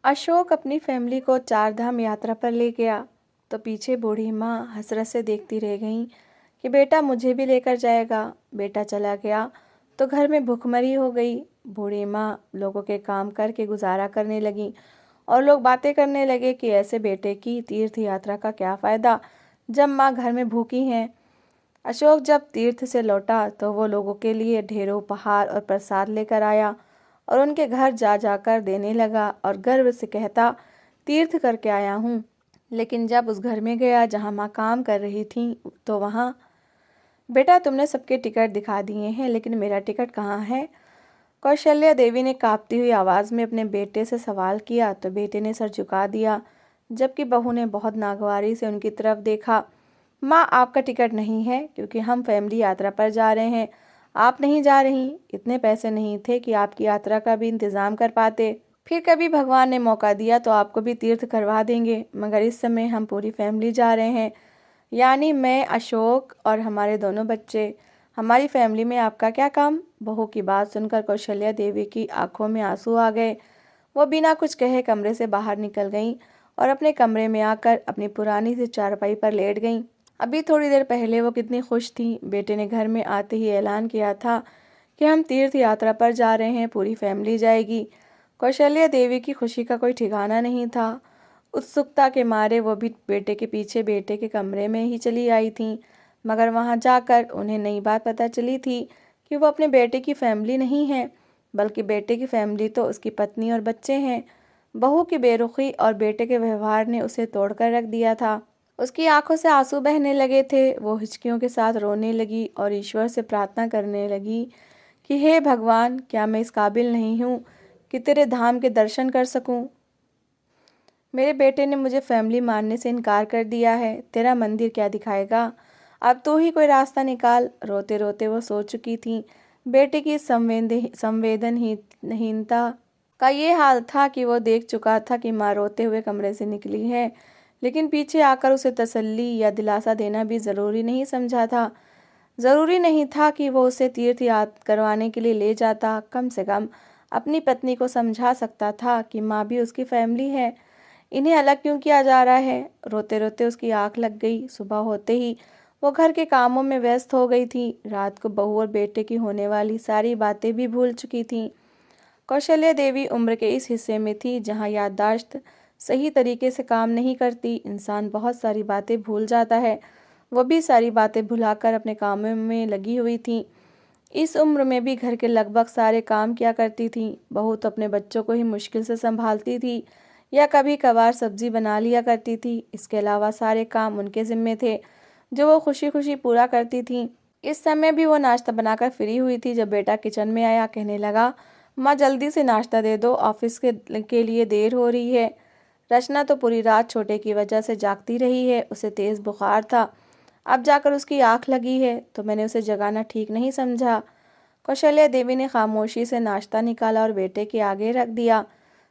अशोक अपनी फैमिली को चार धाम यात्रा पर ले गया तो पीछे बूढ़ी माँ हसरत से देखती रह गईं कि बेटा मुझे भी लेकर जाएगा। बेटा चला गया तो घर में भूखमरी हो गई। बूढ़ी माँ लोगों के काम करके गुजारा करने लगी और लोग बातें करने लगे कि ऐसे बेटे की तीर्थ यात्रा का क्या फ़ायदा जब माँ घर में भूखी हैं। अशोक जब तीर्थ से लौटा तो वो लोगों के लिए ढेरों उपहार और प्रसाद लेकर आया और उनके घर जा जाकर देने लगा और गर्व से कहता, तीर्थ करके आया हूँ। लेकिन जब उस घर में गया जहाँ माँ काम कर रही थी तो वहाँ, बेटा तुमने सबके टिकट दिखा दिए हैं लेकिन मेरा टिकट कहाँ है? कौशल्या देवी ने कांपती हुई आवाज़ में अपने बेटे से सवाल किया तो बेटे ने सर झुका दिया, जबकि बहू ने बहुत नागवारी से उनकी तरफ देखा। माँ, आपका टिकट नहीं है क्योंकि हम फैमिली यात्रा पर जा रहे हैं, आप नहीं जा रही। इतने पैसे नहीं थे कि आपकी यात्रा का भी इंतज़ाम कर पाते। फिर कभी भगवान ने मौका दिया तो आपको भी तीर्थ करवा देंगे, मगर इस समय हम पूरी फैमिली जा रहे हैं, यानी मैं, अशोक और हमारे दोनों बच्चे। हमारी फैमिली में आपका क्या काम? बहू की बात सुनकर कौशल्या देवी की आंखों में आंसू आ गए। वो बिना कुछ कहे कमरे से बाहर निकल गईं और अपने कमरे में आकर अपनी पुरानी सी चारपाई पर लेट गईं। अभी थोड़ी देर पहले वो कितनी खुश थी। बेटे ने घर में आते ही ऐलान किया था कि हम तीर्थ यात्रा पर जा रहे हैं, पूरी फैमिली जाएगी। कौशल्या देवी की खुशी का कोई ठिकाना नहीं था। उत्सुकता के मारे वो भी बेटे के पीछे बेटे के कमरे में ही चली आई थीं, मगर वहां जाकर उन्हें नई बात पता चली थी कि वो अपने बेटे की फैमिली नहीं है, बल्कि बेटे की फैमिली तो उसकी पत्नी और बच्चे हैं। बहू की बेरुखी और बेटे के व्यवहार ने उसे तोड़कर रख दिया था। उसकी आंखों से आंसू बहने लगे थे। वो हिचकियों के साथ रोने लगी और ईश्वर से प्रार्थना करने लगी कि हे भगवान, क्या मैं इस काबिल नहीं हूँ कि तेरे धाम के दर्शन कर सकूं? मेरे बेटे ने मुझे फैमिली मानने से इनकार कर दिया है, तेरा मंदिर क्या दिखाएगा? अब तू ही कोई रास्ता निकाल। रोते रोते वो सो चुकी थी। बेटे की संवेदनहीनता का ये हाल था कि वो देख चुका था कि माँ रोते हुए कमरे से निकली है, लेकिन पीछे आकर उसे तसल्ली या दिलासा देना भी ज़रूरी नहीं समझा था। ज़रूरी नहीं था कि वो उसे तीर्थ याद करवाने के लिए ले जाता। कम से कम अपनी पत्नी को समझा सकता था कि माँ भी उसकी फैमिली है, इन्हें अलग क्यों किया जा रहा है। रोते रोते उसकी आंख लग गई। सुबह होते ही वो घर के कामों में व्यस्त हो गई थी। रात को बहू और बेटे की होने वाली सारी बातें भी भूल चुकी थी। कौशल्या देवी उम्र के इस हिस्से में थी जहाँ याददाश्त सही तरीके से काम नहीं करती। इंसान बहुत सारी बातें भूल जाता है। वो भी सारी बातें भुलाकर अपने कामों में लगी हुई थी। इस उम्र में भी घर के लगभग सारे काम किया करती थी। बहू तो अपने बच्चों को ही मुश्किल से संभालती थी या कभी कभार सब्जी बना लिया करती थी। इसके अलावा सारे काम उनके जिम्मे थे जो वो खुशी खुशी पूरा करती थी। इस समय भी वो नाश्ता बनाकर फ्री हुई थी जब बेटा किचन में आया। कहने लगा, माँ जल्दी से नाश्ता दे दो, ऑफिस के लिए देर हो रही है। रचना तो पूरी रात छोटे की वजह से जागती रही है। उसे तेज़ बुखार था, अब जाकर उसकी आँख लगी है, तो मैंने उसे जगाना ठीक नहीं समझा। कौशल्या देवी ने खामोशी से नाश्ता निकाला और बेटे के आगे रख दिया।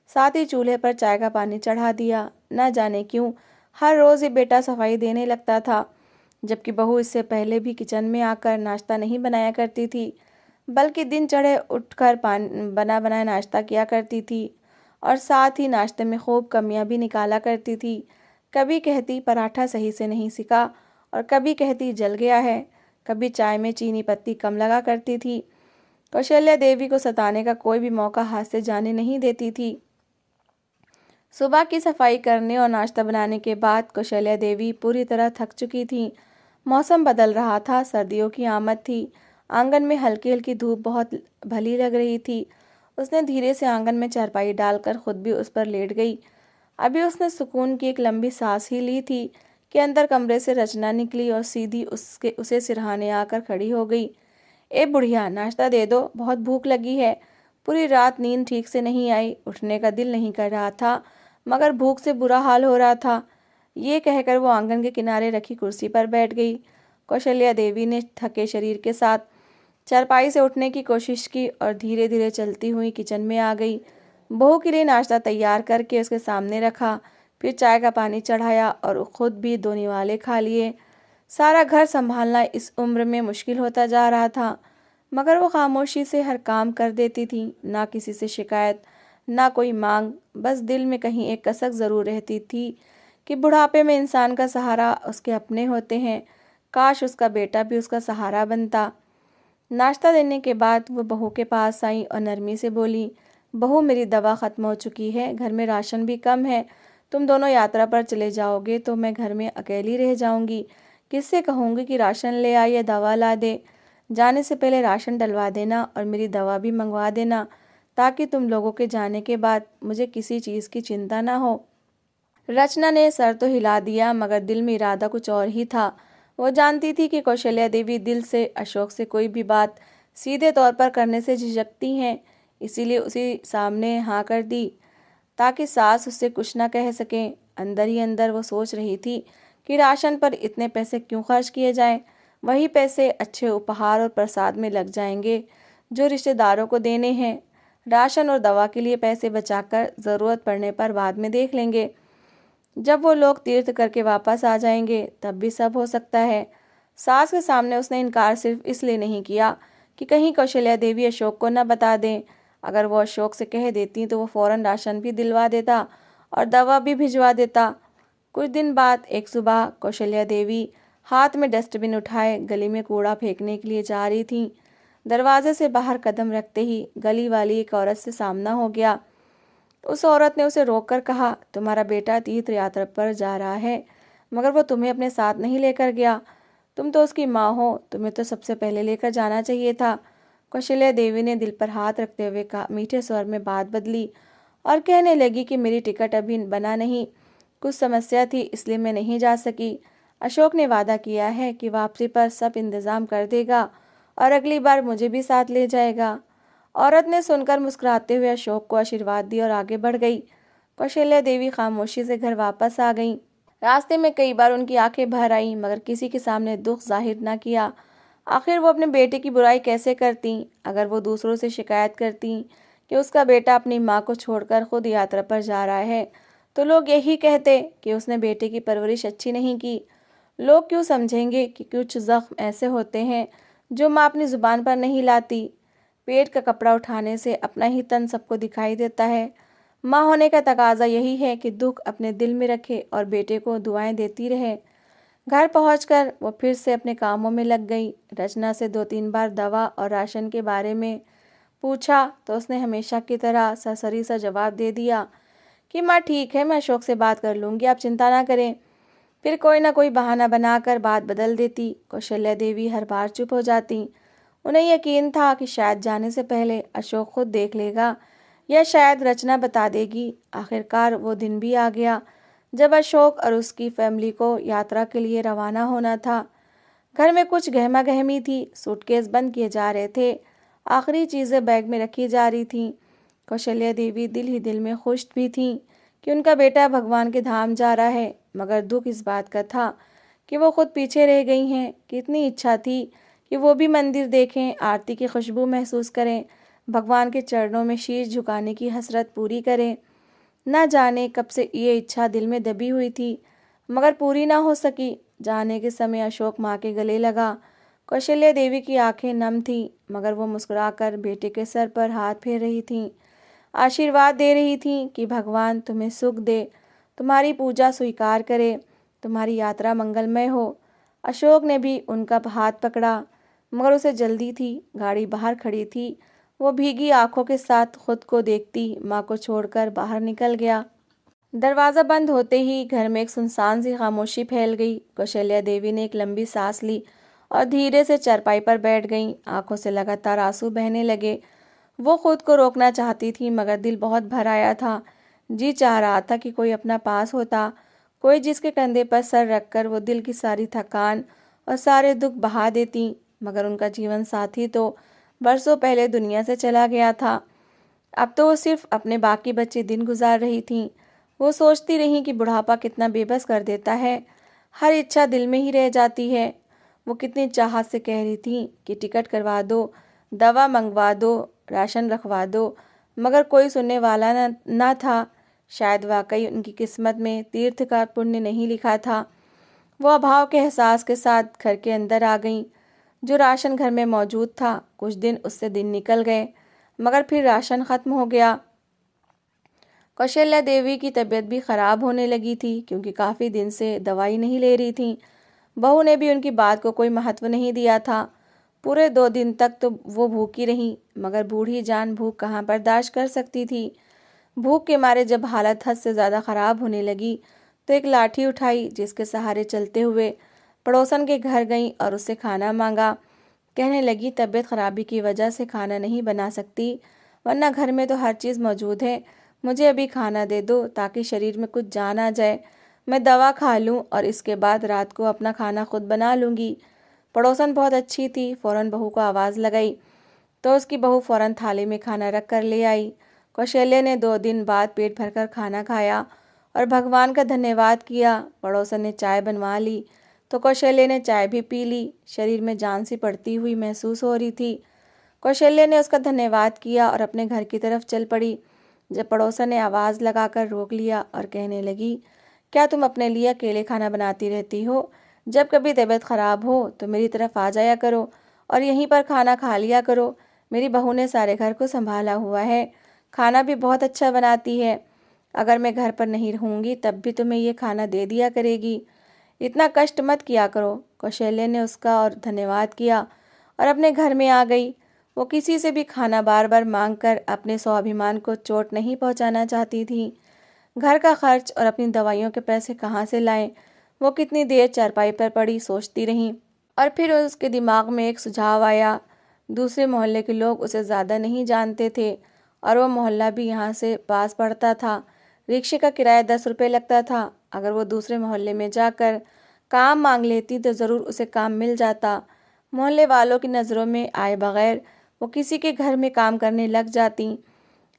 साथ ही चूल्हे पर चाय का पानी चढ़ा दिया। न जाने क्यों हर रोज़ ही बेटा सफाई देने लगता था, जबकि बहू इससे पहले भी किचन में आकर नाश्ता नहीं बनाया करती थी, बल्कि दिन चढ़े उठकर बना बनाया नाश्ता किया करती थी और साथ ही नाश्ते में खूब कमियां भी निकाला करती थी। कभी कहती पराठा सही से नहीं सिका और कभी कहती जल गया है। कभी चाय में चीनी पत्ती कम लगा करती थी। कौशल्या देवी को सताने का कोई भी मौका हाथ से जाने नहीं देती थी। सुबह की सफाई करने और नाश्ता बनाने के बाद कौशल्या देवी पूरी तरह थक चुकी थी। मौसम बदल रहा था, सर्दियों की आमद थी। आंगन में हल्की हल्की धूप बहुत भली लग रही थी। उसने धीरे से आंगन में चारपाई डालकर खुद भी उस पर लेट गई। अभी उसने सुकून की एक लंबी सांस ही ली थी कि अंदर कमरे से रचना निकली और सीधी उसे सिरहाने आकर खड़ी हो गई। ए बुढ़िया, नाश्ता दे दो, बहुत भूख लगी है। पूरी रात नींद ठीक से नहीं आई, उठने का दिल नहीं कर रहा था, मगर भूख से बुरा हाल हो रहा था। ये कहकर वो आंगन के किनारे रखी कुर्सी पर बैठ गई। कौशल्या देवी ने थके शरीर के साथ चारपाई से उठने की कोशिश की और धीरे धीरे चलती हुई किचन में आ गई। बहू के लिए नाश्ता तैयार करके उसके सामने रखा, फिर चाय का पानी चढ़ाया और खुद भी दो निवाले खा लिए। सारा घर संभालना इस उम्र में मुश्किल होता जा रहा था, मगर वो खामोशी से हर काम कर देती थी। ना किसी से शिकायत, ना कोई मांग, बस दिल में कहीं एक कसक ज़रूर रहती थी कि बुढ़ापे में इंसान का सहारा उसके अपने होते हैं। काश उसका बेटा भी उसका सहारा बनता। नाश्ता देने के बाद वो बहू के पास आई और नरमी से बोली, बहू मेरी दवा ख़त्म हो चुकी है, घर में राशन भी कम है, तुम दोनों यात्रा पर चले जाओगे तो मैं घर में अकेली रह जाऊंगी। किससे कहूँगी कि राशन ले आए या दवा ला दे। जाने से पहले राशन डलवा देना और मेरी दवा भी मंगवा देना, ताकि तुम लोगों के जाने के बाद मुझे किसी चीज़ की चिंता ना हो। रचना ने सर तो हिला दिया, मगर दिल में इरादा कुछ और ही था। वो जानती थी कि कौशल्या देवी दिल से अशोक से कोई भी बात सीधे तौर पर करने से झिझकती हैं, इसीलिए उसी सामने हाँ कर दी ताकि सास उससे कुछ ना कह सकें। अंदर ही अंदर वो सोच रही थी कि राशन पर इतने पैसे क्यों खर्च किए जाएं। वही पैसे अच्छे उपहार और प्रसाद में लग जाएंगे जो रिश्तेदारों को देने हैं। राशन और दवा के लिए पैसे बचाकर ज़रूरत पड़ने पर बाद में देख लेंगे। जब वो लोग तीर्थ करके वापस आ जाएंगे तब भी सब हो सकता है। सास के सामने उसने इनकार सिर्फ इसलिए नहीं किया कि कहीं कौशल्या देवी अशोक को न बता दें। अगर वो अशोक से कह देती तो वो फौरन राशन भी दिलवा देता और दवा भी भिजवा देता। कुछ दिन बाद एक सुबह कौशल्या देवी हाथ में डस्टबिन उठाए गली में कूड़ा फेंकने के लिए जा रही थी। दरवाजे से बाहर कदम रखते ही गली वाली एक औरत से सामना हो गया। उस औरत ने उसे रोककर कहा, तुम्हारा बेटा तीर्थ यात्रा पर जा रहा है, मगर वो तुम्हें अपने साथ नहीं लेकर गया। तुम तो उसकी माँ हो, तुम्हें तो सबसे पहले लेकर जाना चाहिए था। कौशल्या देवी ने दिल पर हाथ रखते हुए कहा, मीठे स्वर में बात बदली और कहने लगी कि मेरी टिकट अभी बना नहीं, कुछ समस्या थी इसलिए मैं नहीं जा सकी। अशोक ने वादा किया है कि वापसी पर सब इंतज़ाम कर देगा और अगली बार मुझे भी साथ ले जाएगा। औरत ने सुनकर मुस्कुराते हुए अशोक को आशीर्वाद दी और आगे बढ़ गई। कौशल्या देवी खामोशी से घर वापस आ गईं। रास्ते में कई बार उनकी आंखें भर आईं, मगर किसी के सामने दुख जाहिर न किया। आखिर वो अपने बेटे की बुराई कैसे करती? अगर वो दूसरों से शिकायत करती कि उसका बेटा अपनी माँ को छोड़कर खुद यात्रा पर जा रहा है, तो लोग यही कहते कि उसने बेटे की परवरिश अच्छी नहीं की। लोग क्यों समझेंगे कि कुछ जख्म ऐसे होते हैं जो माँ अपनी जुबान पर नहीं लाती। पेट का कपड़ा उठाने से अपना ही तन सबको दिखाई देता है। माँ होने का तकाजा यही है कि दुख अपने दिल में रखे और बेटे को दुआएं देती रहे। घर पहुंचकर वो फिर से अपने कामों में लग गई। रचना से 2-3 बार दवा और राशन के बारे में पूछा तो उसने हमेशा की तरह सरसरी सा जवाब दे दिया कि माँ ठीक है, मैं अशोक से बात कर लूँगी, आप चिंता ना करें। फिर कोई ना कोई बहाना बनाकर बात बदल देती। कौशल्या देवी हर बार चुप हो जाती। उन्हें यकीन था कि शायद जाने से पहले अशोक खुद देख लेगा या शायद रचना बता देगी। आखिरकार वो दिन भी आ गया जब अशोक और उसकी फैमिली को यात्रा के लिए रवाना होना था। घर में कुछ गहमा गहमी थी, सूटकेस बंद किए जा रहे थे, आखिरी चीज़ें बैग में रखी जा रही थीं। कौशल्या देवी दिल ही दिल में खुश भी थीं कि उनका बेटा भगवान के धाम जा रहा है, मगर दुख इस बात का था कि वो खुद पीछे रह गई हैं। कितनी इच्छा थी कि वो भी मंदिर देखें, आरती की खुशबू महसूस करें, भगवान के चरणों में शीश झुकाने की हसरत पूरी करें। न जाने कब से ये इच्छा दिल में दबी हुई थी, मगर पूरी ना हो सकी। जाने के समय अशोक माँ के गले लगा। कौशल्या देवी की आंखें नम थीं, मगर वो मुस्कुराकर बेटे के सर पर हाथ फेर रही थीं, आशीर्वाद दे रही थीं कि भगवान तुम्हें सुख दे, तुम्हारी पूजा स्वीकार करे, तुम्हारी यात्रा मंगलमय हो। अशोक ने भी उनका हाथ पकड़ा, मगर उसे जल्दी थी। गाड़ी बाहर खड़ी थी। वो भीगी आंखों के साथ खुद को देखती माँ को छोड़कर बाहर निकल गया। दरवाज़ा बंद होते ही घर में एक सुनसान सी खामोशी फैल गई। कौशल्या देवी ने एक लंबी सांस ली और धीरे से चारपाई पर बैठ गईं। आंखों से लगातार आंसू बहने लगे। वो खुद को रोकना चाहती थी, मगर दिल बहुत भर आया था। जी चाह रहा था कि कोई अपना पास होता, कोई जिसके कंधे पर सर रखकर वो दिल की सारी थकान और सारे दुख बहा देती। मगर उनका जीवन साथी तो बरसों पहले दुनिया से चला गया था। अब तो वो सिर्फ अपने बाकी बचे दिन गुजार रही थीं। वो सोचती रहीं कि बुढ़ापा कितना बेबस कर देता है, हर इच्छा दिल में ही रह जाती है। वो कितनी चाहत से कह रही थी कि टिकट करवा दो, दवा मंगवा दो, राशन रखवा दो, मगर कोई सुनने वाला ना था। शायद वाकई उनकी किस्मत में तीर्थ का पुण्य नहीं लिखा था। वो अभाव के एहसास के साथ घर के अंदर आ गईं। जो राशन घर में मौजूद था, कुछ दिन उससे दिन निकल गए, मगर फिर राशन ख़त्म हो गया। कौशल्या देवी की तबीयत भी खराब होने लगी थी क्योंकि काफ़ी दिन से दवाई नहीं ले रही थी। बहू ने भी उनकी बात को कोई महत्व नहीं दिया था। पूरे 2 दिन तक तो वो भूखी रही, मगर बूढ़ी जान भूख कहाँ बर्दाश्त कर सकती थी। भूख के मारे जब हालत हद से ज़्यादा ख़राब होने लगी तो एक लाठी उठाई, जिसके सहारे चलते हुए पड़ोसन के घर गई और उससे खाना मांगा। कहने लगी, तबीयत खराबी की वजह से खाना नहीं बना सकती, वरना घर में तो हर चीज़ मौजूद है। मुझे अभी खाना दे दो ताकि शरीर में कुछ जान आ जाए, मैं दवा खा लूँ और इसके बाद रात को अपना खाना खुद बना लूँगी। पड़ोसन बहुत अच्छी थी, फ़ौरन बहू को आवाज़ लगाई तो उसकी बहू फ़ौरन थाली में खाना रख कर ले आई। कौशल्या ने 2 दिन बाद पेट भरकर खाना खाया और भगवान का धन्यवाद किया। पड़ोसन ने चाय बनवा ली तो कौशल्या ने चाय भी पी ली। शरीर में जान सी पड़ती हुई महसूस हो रही थी। कौशल्या ने उसका धन्यवाद किया और अपने घर की तरफ चल पड़ी, जब पड़ोसन ने आवाज़ लगाकर रोक लिया और कहने लगी, क्या तुम अपने लिए अकेले खाना बनाती रहती हो? जब कभी तबीयत ख़राब हो तो मेरी तरफ आ जाया करो और यहीं पर खाना खा लिया करो। मेरी बहू ने सारे घर को संभाला हुआ है, खाना भी बहुत अच्छा बनाती है। अगर मैं घर पर नहीं रहूँगी तब भी तुम्हें ये खाना दे दिया करेगी। इतना कष्ट मत किया करो। कौशल्या ने उसका और धन्यवाद किया और अपने घर में आ गई। वो किसी से भी खाना बार बार मांगकर अपने स्वाभिमान को चोट नहीं पहुंचाना चाहती थी। घर का खर्च और अपनी दवाइयों के पैसे कहाँ से लाएं? वो कितनी देर चारपाई पर पड़ी सोचती रही और फिर उसके दिमाग में एक सुझाव आया। दूसरे मोहल्ले के लोग उसे ज़्यादा नहीं जानते थे और वो मोहल्ला भी यहाँ से पास पड़ता था। रिक्शे का किराया 10 रुपये लगता था। अगर वो दूसरे मोहल्ले में जाकर काम मांग लेती तो ज़रूर उसे काम मिल जाता। मोहल्ले वालों की नज़रों में आए बगैर वो किसी के घर में काम करने लग जाती,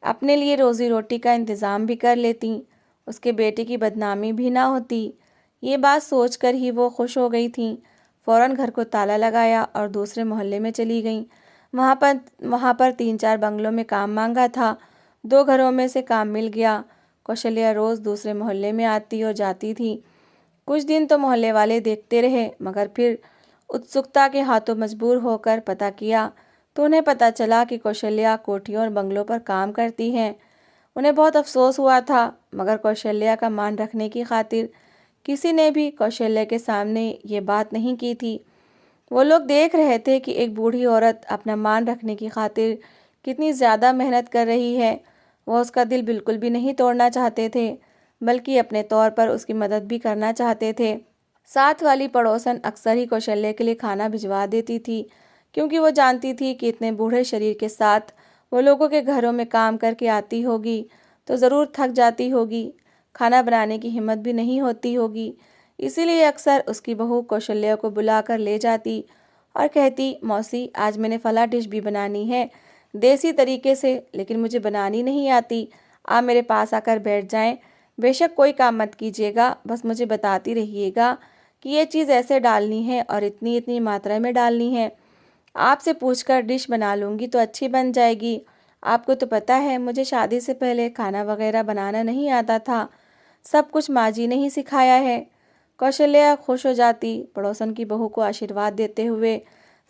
अपने लिए रोज़ी रोटी का इंतज़ाम भी कर लेती, उसके बेटे की बदनामी भी ना होती। ये बात सोचकर ही वो खुश हो गई थी। फ़ौरन घर को ताला लगाया और दूसरे मोहल्ले में चली गई। वहाँ पर 3-4 बंगलों में काम मांगा था। 2 घरों में से काम मिल गया। कौशल्या रोज़ दूसरे मोहल्ले में आती और जाती थी। कुछ दिन तो मोहल्ले वाले देखते रहे, मगर फिर उत्सुकता के हाथों मजबूर होकर पता किया तो उन्हें पता चला कि कौशल्या कोठियों और बंगलों पर काम करती हैं। उन्हें बहुत अफसोस हुआ था, मगर कौशल्या का मान रखने की खातिर किसी ने भी कौशल्या के सामने ये बात नहीं की थी। वो लोग देख रहे थे कि एक बूढ़ी औरत अपना मान रखने की खातिर कितनी ज़्यादा मेहनत कर रही है। वो उसका दिल बिल्कुल भी नहीं तोड़ना चाहते थे, बल्कि अपने तौर पर उसकी मदद भी करना चाहते थे। साथ वाली पड़ोसन अक्सर ही कौशल्या के लिए खाना भिजवा देती थी, क्योंकि वो जानती थी कि इतने बूढ़े शरीर के साथ वो लोगों के घरों में काम करके आती होगी तो ज़रूर थक जाती होगी, खाना बनाने की हिम्मत भी नहीं होती होगी। इसीलिए अक्सर उसकी बहू कौशल्या को बुलाकर ले जाती और कहती, मौसी आज मैंने फला डिश भी बनानी है देसी तरीके से, लेकिन मुझे बनानी नहीं आती। आप मेरे पास आकर बैठ जाएं। बेशक कोई काम मत कीजिएगा, बस मुझे बताती रहिएगा कि ये चीज़ ऐसे डालनी है और इतनी इतनी मात्रा में डालनी है। आपसे पूछकर डिश बना लूँगी तो अच्छी बन जाएगी। आपको तो पता है मुझे शादी से पहले खाना वगैरह बनाना नहीं आता था, सब कुछ माँ जी ने ही सिखाया है। कौशल्या खुश हो जाती, पड़ोसन की बहू को आशीर्वाद देते हुए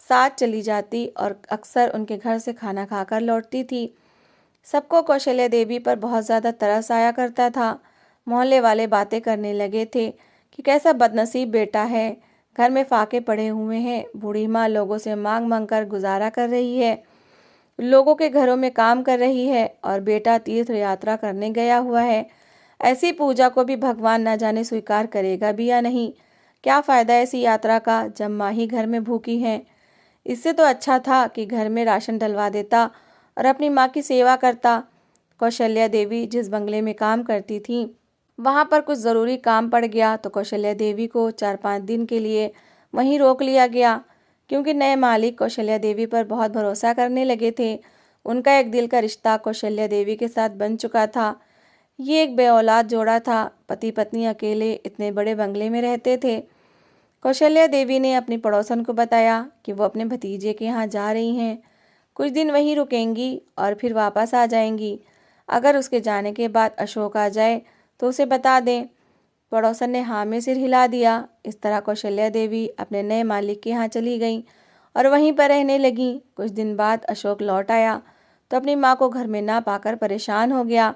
साथ चली जाती और अक्सर उनके घर से खाना खाकर लौटती थी। सबको कौशल्या देवी पर बहुत ज़्यादा तरस आया करता था। मोहल्ले वाले बातें करने लगे थे कि कैसा बदनसीब बेटा है, घर में फाके पड़े हुए हैं, बूढ़ी माँ लोगों से मांग मांग कर गुजारा कर रही है, लोगों के घरों में काम कर रही है और बेटा तीर्थ यात्रा करने गया हुआ है। ऐसी पूजा को भी भगवान न जाने स्वीकार करेगा भी या नहीं। क्या फ़ायदा ऐसी यात्रा का जब माँ ही घर में भूखी हैं। इससे तो अच्छा था कि घर में राशन डलवा देता और अपनी माँ की सेवा करता। कौशल्या देवी जिस बंगले में काम करती थी, वहाँ पर कुछ ज़रूरी काम पड़ गया तो कौशल्या देवी को 4-5 दिन के लिए वहीं रोक लिया गया, क्योंकि नए मालिक कौशल्या देवी पर बहुत भरोसा करने लगे थे। उनका एक दिल का रिश्ता कौशल्या देवी के साथ बन चुका था। ये एक बेऔलाद जोड़ा था, पति पत्नी अकेले इतने बड़े बंगले में रहते थे। कौशल्या देवी ने अपनी पड़ोसन को बताया कि वो अपने भतीजे के यहाँ जा रही हैं, कुछ दिन वहीं रुकेंगी और फिर वापस आ जाएंगी। अगर उसके जाने के बाद अशोक आ जाए तो उसे बता दें। पड़ोसन ने हाँ में सिर हिला दिया। इस तरह कौशल्या देवी अपने नए मालिक के यहाँ चली गई और वहीं पर रहने लगी। कुछ दिन बाद अशोक लौट आया तो अपनी माँ को घर में ना पाकर परेशान हो गया।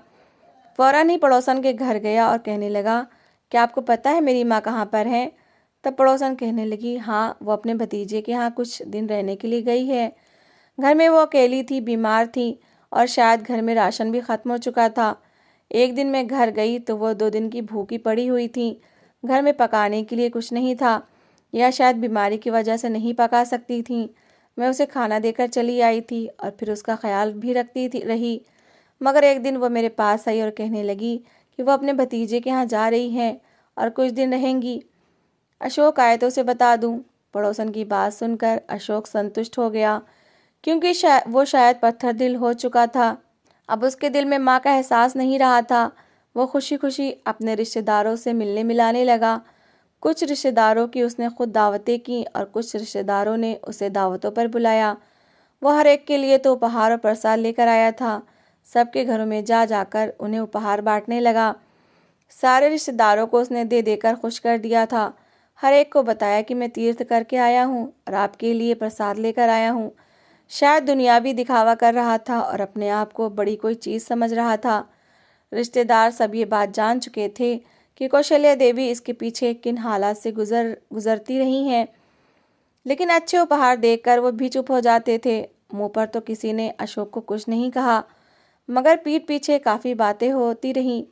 फ़ौरन ही पड़ोसन के घर गया और कहने लगा, क्या आपको पता है मेरी माँ कहाँ पर है? तब पड़ोसन कहने लगी, हाँ, वो अपने भतीजे के यहाँ कुछ दिन रहने के लिए गई है। घर में वो अकेली थी, बीमार थी और शायद घर में राशन भी ख़त्म हो चुका था। एक दिन मैं घर गई तो वो 2 दिन की भूखी पड़ी हुई थी। घर में पकाने के लिए कुछ नहीं था, या शायद बीमारी की वजह से नहीं पका सकती थी। मैं उसे खाना देकर चली आई थी और फिर उसका ख्याल भी रही। मगर एक दिन वो मेरे पास आई और कहने लगी कि वो अपने भतीजे के यहाँ जा रही हैं और कुछ दिन रहेंगी। अशोक आए तो उसे बता दूं। पड़ोसन की बात सुनकर अशोक संतुष्ट हो गया, क्योंकि वो शायद पत्थर दिल हो चुका था। अब उसके दिल में माँ का एहसास नहीं रहा था। वो खुशी खुशी अपने रिश्तेदारों से मिलने मिलाने लगा। कुछ रिश्तेदारों की उसने खुद दावतें की और कुछ रिश्तेदारों ने उसे दावतों पर बुलाया। वो हर एक के लिए तो उपहार और प्रसाद लेकर आया था। सबके घरों में जा जाकर उन्हें उपहार बांटने लगा। सारे रिश्तेदारों को उसने दे देकर खुश कर दिया था। हर एक को बताया कि मैं तीर्थ करके आया हूँ और आपके लिए प्रसाद लेकर आया हूँ। शायद दुनियावी दिखावा कर रहा था और अपने आप को बड़ी कोई चीज़ समझ रहा था। रिश्तेदार सब ये बात जान चुके थे कि कौशल्या देवी इसके पीछे किन हालात से गुजरती रही हैं, लेकिन अच्छे उपहार देखकर वो भी चुप हो जाते थे। मुंह पर तो किसी ने अशोक को कुछ नहीं कहा, मगर पीठ पीछे काफ़ी बातें होती रहीं।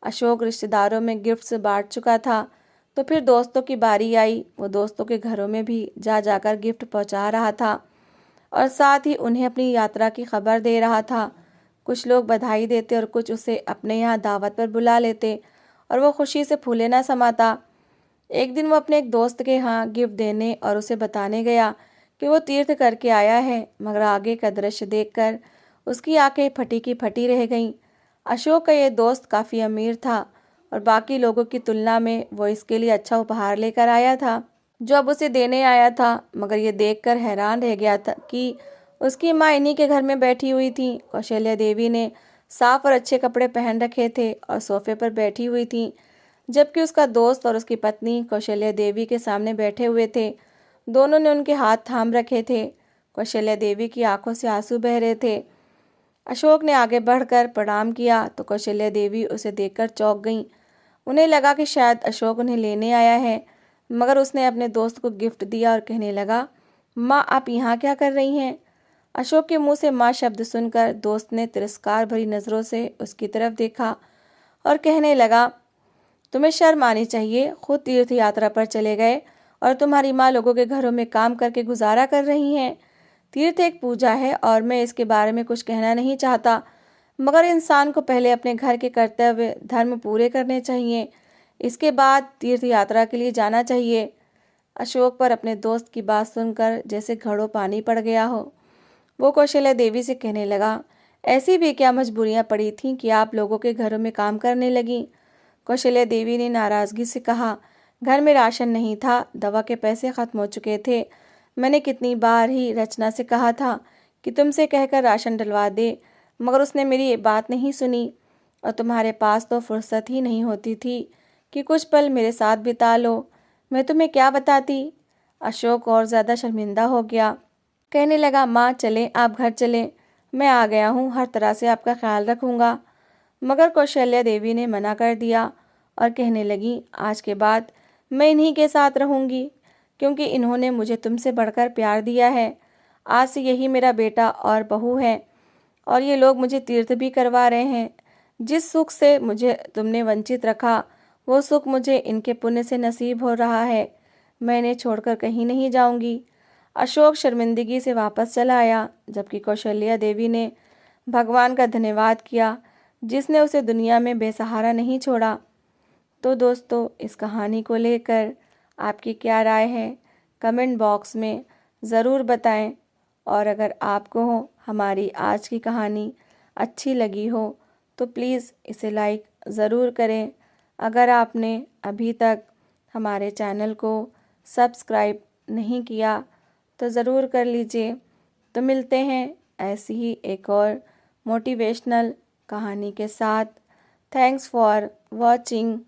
अशोक रिश्तेदारों में गिफ्ट्स बांट चुका था, तो फिर दोस्तों की बारी आई। वो दोस्तों के घरों में भी जा जाकर गिफ्ट पहुंचा रहा था और साथ ही उन्हें अपनी यात्रा की खबर दे रहा था। कुछ लोग बधाई देते और कुछ उसे अपने यहाँ दावत पर बुला लेते और वो खुशी से फूले ना समाता। एक दिन वो अपने एक दोस्त के यहाँ गिफ्ट देने और उसे बताने गया कि वो तीर्थ करके आया है, मगर आगे का दृश्य देखकर उसकी आंखें फटी की फटी रह गईं। अशोक का ये दोस्त काफ़ी अमीर था और बाकी लोगों की तुलना में वो इसके लिए अच्छा उपहार लेकर आया था जो अब उसे देने आया था। मगर ये देखकर हैरान रह गया था कि उसकी माँ इन्हीं के घर में बैठी हुई थी। कौशल्या देवी ने साफ और अच्छे कपड़े पहन रखे थे और सोफे पर बैठी हुई थी, जबकि उसका दोस्त और उसकी पत्नी कौशल्या देवी के सामने बैठे हुए थे। दोनों ने उनके हाथ थाम रखे थे। कौशल्या देवी की आंखों से आंसू बह रहे थे। अशोक ने आगे बढ़कर प्रणाम किया तो कौशल्या देवी उसे देखकर चौंक गईं। उन्हें लगा कि शायद अशोक उन्हें लेने आया है, मगर उसने अपने दोस्त को गिफ्ट दिया और कहने लगा, माँ आप यहाँ क्या कर रही हैं? अशोक के मुंह से माँ शब्द सुनकर दोस्त ने तिरस्कार भरी नज़रों से उसकी तरफ देखा और कहने लगा, तुम्हें शर्म आनी चाहिए। खुद तीर्थ यात्रा पर चले गए और तुम्हारी माँ लोगों के घरों में काम करके गुजारा कर रही हैं। तीर्थ एक पूजा है और मैं इसके बारे में कुछ कहना नहीं चाहता, मगर इंसान को पहले अपने घर के कर्तव्य धर्म पूरे करने चाहिए, इसके बाद तीर्थ यात्रा के लिए जाना चाहिए। अशोक पर अपने दोस्त की बात सुनकर जैसे घड़ों पानी पड़ गया हो। वो कौशल्या देवी से कहने लगा, ऐसी भी क्या मजबूरियां पड़ी थीं कि आप लोगों के घरों में काम करने लगीं? कौशल्या देवी ने नाराज़गी से कहा, घर में राशन नहीं था, दवा के पैसे ख़त्म हो चुके थे। मैंने कितनी बार ही रचना से कहा था कि तुमसे कहकर राशन डलवा दे, मगर उसने मेरी ये बात नहीं सुनी। और तुम्हारे पास तो फुर्सत ही नहीं होती थी कि कुछ पल मेरे साथ बिता लो। मैं तुम्हें क्या बताती? अशोक और ज़्यादा शर्मिंदा हो गया। कहने लगा, माँ चलें, आप घर चलें, मैं आ गया हूँ, हर तरह से आपका ख्याल रखूँगा। मगर कौशल्या देवी ने मना कर दिया और कहने लगी, आज के बाद मैं इन्हीं के साथ रहूँगी, क्योंकि इन्होंने मुझे तुमसे बढ़कर प्यार दिया है। आज से यही मेरा बेटा और बहू है और ये लोग मुझे तीर्थ भी करवा रहे हैं। जिस सुख से मुझे तुमने वंचित रखा, वो सुख मुझे इनके पुण्य से नसीब हो रहा है। मैं इन्हें छोड़कर कहीं नहीं जाऊंगी। अशोक शर्मिंदगी से वापस चला आया, जबकि कौशल्या देवी ने भगवान का धन्यवाद किया जिसने उसे दुनिया में बेसहारा नहीं छोड़ा। तो दोस्तों, इस कहानी को लेकर आपकी क्या राय है, कमेंट बॉक्स में ज़रूर बताएं। और अगर आपको हमारी आज की कहानी अच्छी लगी हो तो प्लीज़ इसे लाइक ज़रूर करें। अगर आपने अभी तक हमारे चैनल को सब्सक्राइब नहीं किया तो ज़रूर कर लीजिए। तो मिलते हैं ऐसी ही एक और मोटिवेशनल कहानी के साथ। Thanks for watching.